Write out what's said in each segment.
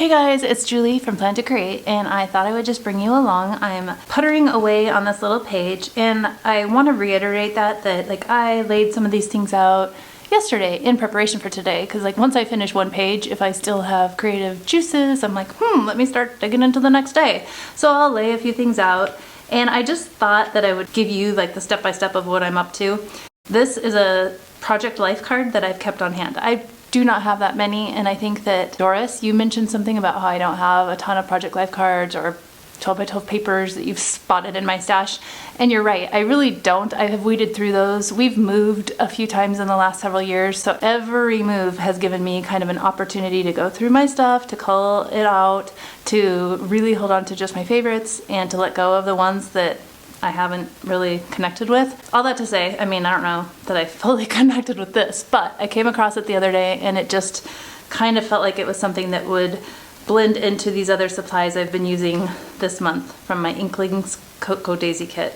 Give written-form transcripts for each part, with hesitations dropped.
Hey guys, it's Julie from Plan to Create, and I thought I would just bring you along. I'm puttering away on this little page, and I want to reiterate that like I laid some of these things out yesterday in preparation for today, because like once I finish one page, if I still have creative juices, I'm like, let me start digging into the next day. So I'll lay a few things out, and I just thought that I would give you like the step-by-step of what I'm up to. This is a project life card that I've kept on hand. I do not have that many, and I think that Doris, you mentioned something about how I don't have a ton of project life cards or 12 by 12 papers that you've spotted in my stash, and you're right, I really don't. I have weeded through those. We've moved a few times in the last several years, so every move has given me kind of an opportunity to go through my stuff, to cull it out, to really hold on to just my favorites, and to let go of the ones that I haven't really connected with. All that to say, I mean, I don't know that I fully connected with this, but I came across it the other day and it just kind of felt like it was something that would blend into these other supplies I've been using this month from my Inklings Cocoa Daisy kit.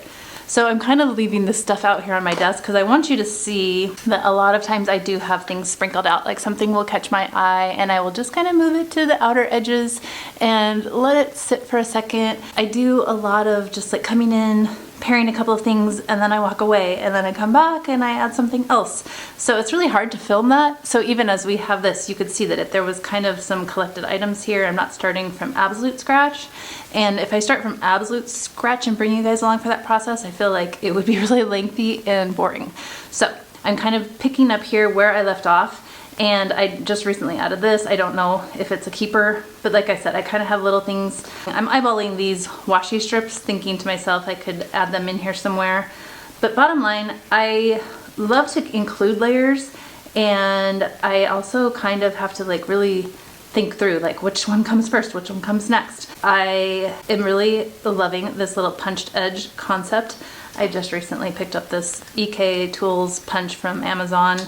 So I'm kind of leaving this stuff out here on my desk because I want you to see that a lot of times I do have things sprinkled out, like something will catch my eye and I will just kind of move it to the outer edges and let it sit for a second. I do a lot of just like coming in, pairing a couple of things, and then I walk away, and then I come back and I add something else. So it's really hard to film that. So even as we have this, you could see that if there was kind of some collected items here, I'm not starting from absolute scratch. And if I start from absolute scratch and bring you guys along for that process, I feel like it would be really lengthy and boring. So I'm kind of picking up here where I left off. And I just recently added this. I don't know if it's a keeper, but like I said, I kind of have little things. I'm eyeballing these washi strips, thinking to myself I could add them in here somewhere. But bottom line, I love to include layers, and I also kind of have to like really think through like which one comes first, which one comes next. I am really loving this little punched edge concept. I just recently picked up this EK Tools punch from Amazon,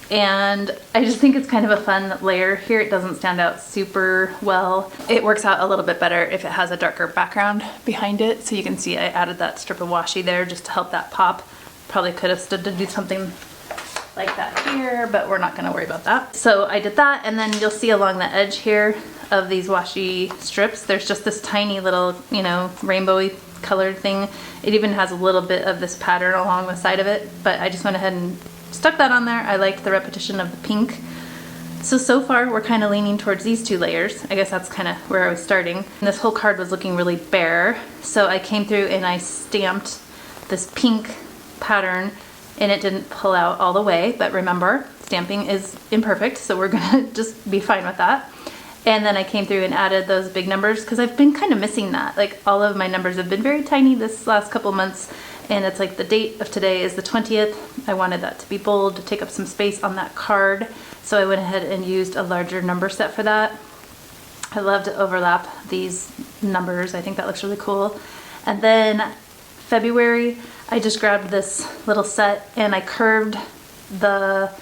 and I just think it's kind of a fun layer here. It doesn't stand out super well. It works out a little bit better if it has a darker background behind it. So you can see I added that strip of washi there just to help that pop. Probably could have stood to do something like that here, but we're not gonna worry about that. So I did that, and then you'll see along the edge here of these washi strips, there's just this tiny little, you know, rainbowy colored thing. It even has a little bit of this pattern along the side of it, but I just went ahead and stuck that on there. I liked the repetition of the pink. So far we're kind of leaning towards these two layers. I guess that's kind of where I was starting. And this whole card was looking really bare, so I came through and I stamped this pink pattern, and it didn't pull out all the way, but remember, stamping is imperfect, so we're gonna just be fine with that. And then I came through and added those big numbers because I've been kind of missing that. Like all of my numbers have been very tiny this last couple months, and it's like the date of today is the 20th. I wanted that to be bold, to take up some space on that card. So I went ahead and used a larger number set for that. I love to overlap these numbers. I think that looks really cool. And then February, I just grabbed this little set and I curved the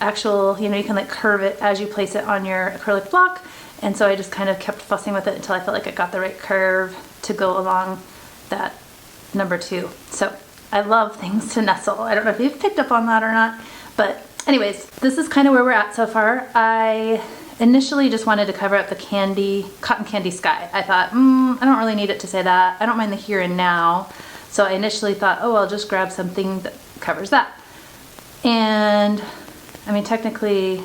actual, you know, you can like curve it as you place it on your acrylic block. And so I just kind of kept fussing with it until I felt like it got the right curve to go along that number 2. So I love things to nestle. I don't know if you've picked up on that or not, but anyways, this is kind of where we're at so far. I initially just wanted to cover up the cotton candy sky. I thought, I don't really need it to say that. I don't mind the here and now. So I initially thought, oh, I'll just grab something that covers that. And I mean, technically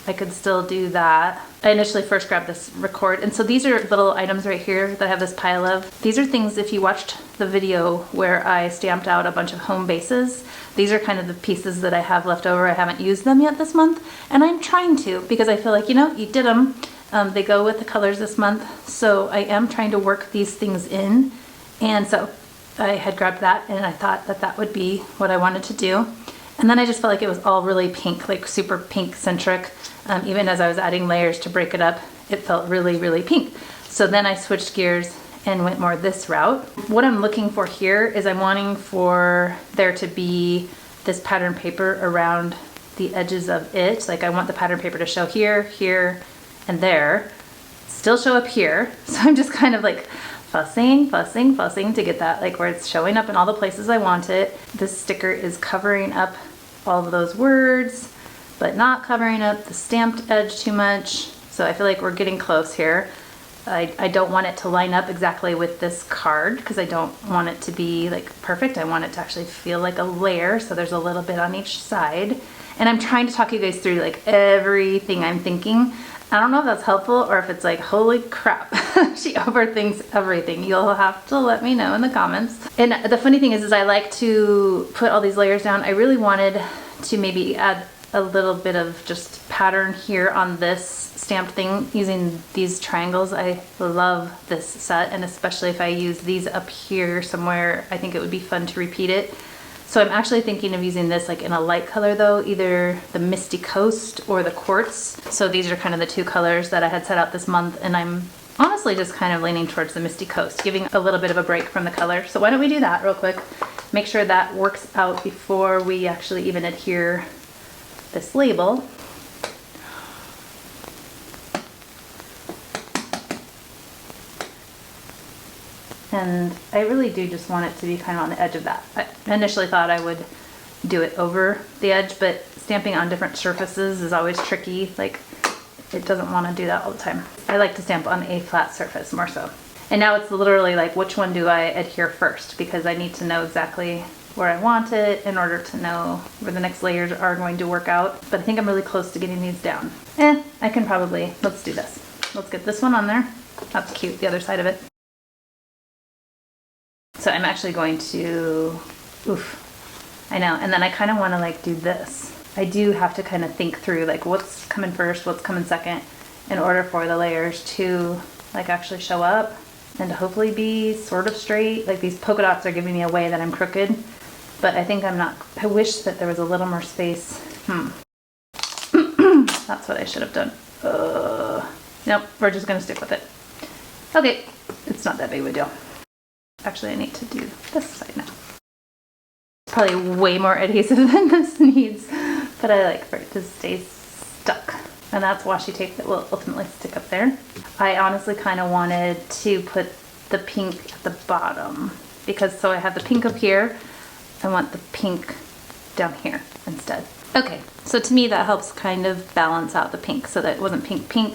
I could still do that. I initially first grabbed this record, and so these are little items right here that I have this pile of. These are things, if you watched the video where I stamped out a bunch of home bases, these are kind of the pieces that I have left over. I haven't used them yet this month, and I'm trying to because I feel like, you know, you did them. They go with the colors this month, so I am trying to work these things in. And so I had grabbed that, and I thought that that would be what I wanted to do. And then I just felt like it was all really pink, like super pink centric. Even as I was adding layers to break it up, it felt really, really pink. So then I switched gears and went more this route. What I'm looking for here is I'm wanting for there to be this pattern paper around the edges of it. Like I want the pattern paper to show here, here, and there. Still show up here. So I'm just kind of like fussing to get that like where it's showing up in all the places I want it. This sticker is covering up all of those words, but not covering up the stamped edge too much. So I feel like we're getting close here. I don't want it to line up exactly with this card because I don't want it to be like perfect. I want it to actually feel like a layer, so there's a little bit on each side. And I'm trying to talk you guys through like everything I'm thinking. I don't know if that's helpful or if it's like, holy crap, she overthinks everything. You'll have to let me know in the comments. And the funny thing is I like to put all these layers down. I really wanted to maybe add a little bit of just pattern here on this stamped thing using these triangles. I love this set, and especially if I use these up here somewhere, I think it would be fun to repeat it. So I'm actually thinking of using this like in a light color though, either the Misty Coast or the Quartz. So these are kind of the two colors that I had set out this month, and I'm honestly just kind of leaning towards the Misty Coast, giving a little bit of a break from the color. So why don't we do that real quick? Make sure that works out before we actually even adhere this label. And I really do just want it to be kind of on the edge of that. I initially thought I would do it over the edge, but stamping on different surfaces is always tricky. Like, it doesn't want to do that all the time. I like to stamp on a flat surface more so. And now it's literally like, which one do I adhere first? Because I need to know exactly where I want it in order to know where the next layers are going to work out. But I think I'm really close to getting these down. I can probably, let's do this. Let's get this one on there. That's cute, the other side of it. So I'm actually going to, I know, and then I kind of want to like do this. I do have to kind of think through like what's coming first, what's coming second, in order for the layers to like actually show up and to hopefully be sort of straight. Like these polka dots are giving me away that I'm crooked, but I think I'm not. I wish that there was a little more space. That's what I should have done. Nope, we're just gonna stick with it. Okay, it's not that big of a deal. Actually, I need to do this side now. Probably way more adhesive than this needs, but I like for it to stay stuck. And that's washi tape that will ultimately stick up there. I honestly kind of wanted to put the pink at the bottom because so I have the pink up here. I want the pink down here instead. Okay, so to me that helps kind of balance out the pink so that it wasn't pink, pink.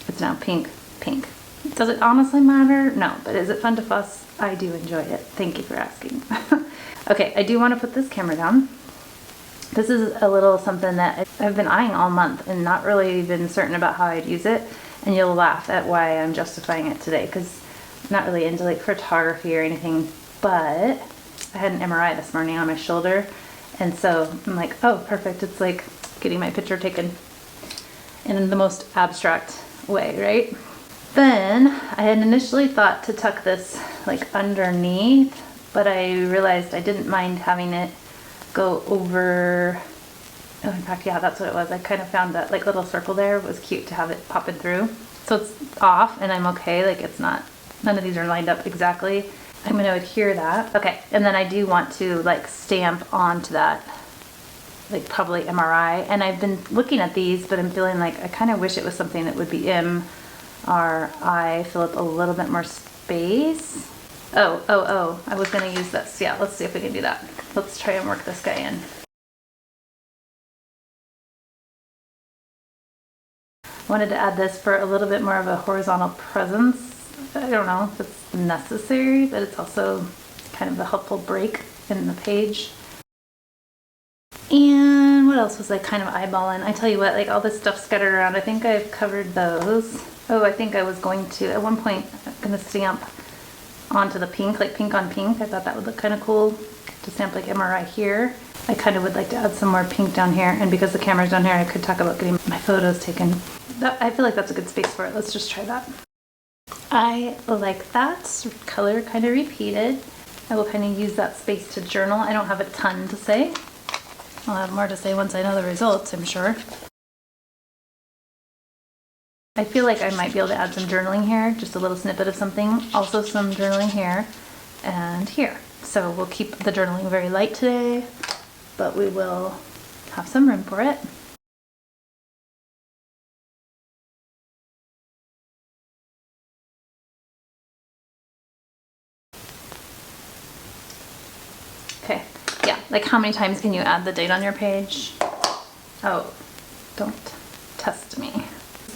It's now pink, pink. Does it honestly matter? No, but is it fun to fuss? I do enjoy it. Thank you for asking. Okay, I do want to put this camera down. This is a little something that I've been eyeing all month and not really been certain about how I'd use it. And you'll laugh at why I'm justifying it today because I'm not really into like photography or anything, but I had an MRI this morning on my shoulder. And so I'm like, oh, perfect. It's like getting my picture taken in the most abstract way, right? Then I had initially thought to tuck this like underneath, but I realized I didn't mind having it go over. Oh, in fact, yeah, that's what it was. I kind of found that like little circle there was cute to have it popping through. So it's off and I'm okay. Like it's not, none of these are lined up exactly. I'm going to adhere that. Okay. And then I do want to like stamp onto that, like probably MRI. And I've been looking at these, but I'm feeling like I kind of wish it was something that would be MRI, fill up a little bit more space. Oh, I was going to use this. Yeah, let's see if we can do that. Let's try and work this guy in. I wanted to add this for a little bit more of a horizontal presence. I don't know if it's necessary, but it's also kind of a helpful break in the page. And what else was I kind of eyeballing? I tell you what, like all this stuff scattered around, I think I've covered those. Oh, I think I was going to, at one point, I'm going to stamp onto the pink, like pink on pink. I thought that would look kind of cool to stamp like MRI here. I kind of would like to add some more pink down here, and because the camera's down here, I could talk about getting my photos taken. I feel like that's a good space for it. Let's just try that. I like that color kind of repeated. I will kind of use that space to journal. I don't have a ton to say. I'll have more to say once I know the results, I'm sure. I feel like I might be able to add some journaling here, just a little snippet of something. Also some journaling here and here. So we'll keep the journaling very light today, but we will have some room for it. Okay, yeah, like how many times can you add the date on your page? Oh, don't test me.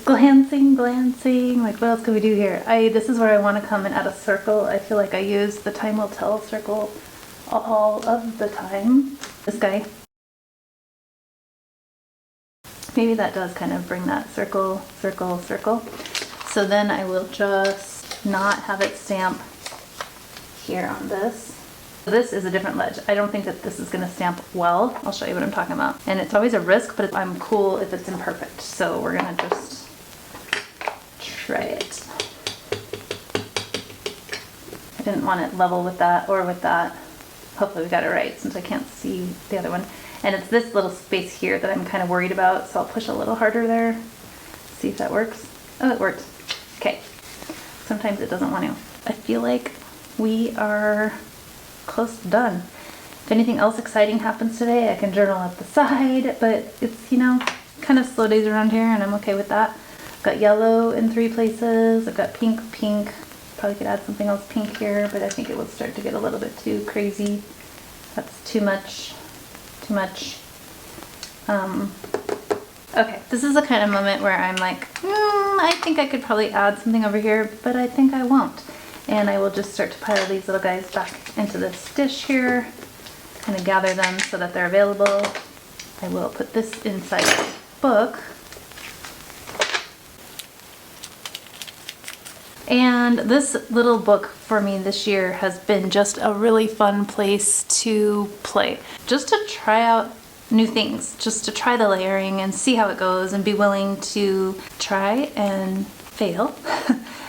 just glancing, like what else can we do here? This is where I want to come and add a circle. I feel like I use the time will tell circle all of the time. This guy. Maybe that does kind of bring that circle, circle, circle. So then I will just not have it stamp here on this. This is a different ledge. I don't think that this is gonna stamp well. I'll show you what I'm talking about. And it's always a risk, but I'm cool if it's imperfect. So we're gonna just try it. I didn't want it level with that or with that. Hopefully we got it right since I can't see the other one. And it's this little space here that I'm kind of worried about, so I'll push a little harder there. See if that works. Oh, it worked. Okay. Sometimes it doesn't want to. I feel like we are close to done. If anything else exciting happens today, I can journal at the side, but it's, you know, kind of slow days around here and I'm okay with that. I've got yellow in 3 places. I've got pink. Probably could add something else pink here, but I think it will start to get a little bit too crazy. That's too much. Okay, this is the kind of moment where I'm like, I think I could probably add something over here, but I think I won't. And I will just start to pile these little guys back into this dish here, kind of gather them so that they're available. I will put this inside the book. And this little book for me this year has been just a really fun place to play. Just to try out new things, just to try the layering and see how it goes and be willing to try and fail.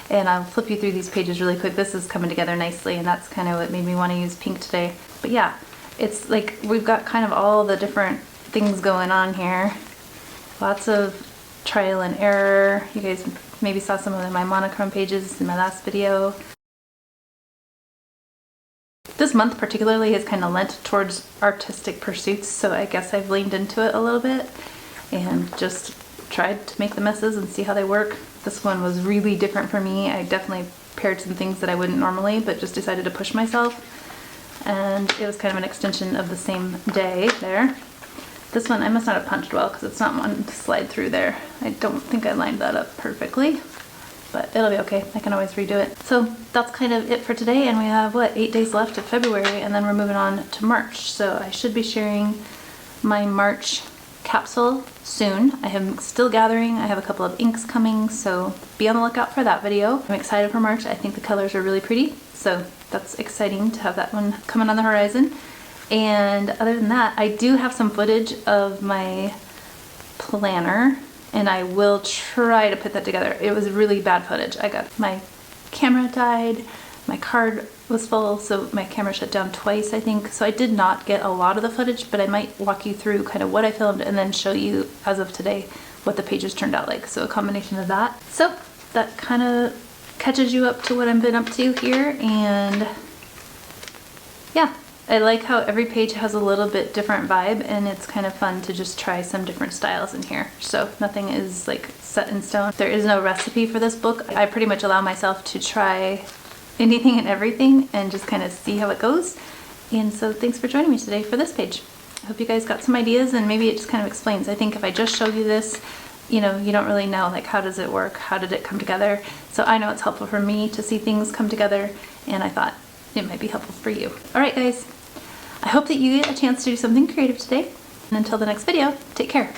And I'll flip you through these pages really quick. This is coming together nicely and that's kind of what made me want to use pink today. But yeah, it's like we've got kind of all the different things going on here. Lots of trial and error. You guys maybe saw some of my monochrome pages in my last video. This month particularly has kind of lent towards artistic pursuits, so I guess I've leaned into it a little bit and just tried to make the messes and see how they work. This one was really different for me. I definitely paired some things that I wouldn't normally, but just decided to push myself. And it was kind of an extension of the same day there. This one I must not have punched well because it's not one to slide through there. I don't think I lined that up perfectly, but it'll be okay. I can always redo it. So that's kind of it for today, and we have, what, 8 days left of February, and then we're moving on to March. So I should be sharing my March capsule soon. I am still gathering. I have a couple of inks coming, so be on the lookout for that video. I'm excited for March. I think the colors are really pretty, so that's exciting to have that one coming on the horizon. And other than that, I do have some footage of my planner and I will try to put that together. It was really bad footage. My camera died, my card was full, so my camera shut down twice, I think. So I did not get a lot of the footage, but I might walk you through kind of what I filmed and then show you, as of today, what the pages turned out like. So a combination of that. So that kind of catches you up to what I've been up to here, and yeah. I like how every page has a little bit different vibe, and it's kind of fun to just try some different styles in here. So nothing is like set in stone. There is no recipe for this book. I pretty much allow myself to try anything and everything and just kind of see how it goes. And so thanks for joining me today for this page. I hope you guys got some ideas, and maybe it just kind of explains. I think if I just showed you this, you know, you don't really know, like, how does it work? How did it come together? So I know it's helpful for me to see things come together, and I thought it might be helpful for you. All right, guys. I hope that you get a chance to do something creative today. And until the next video, take care.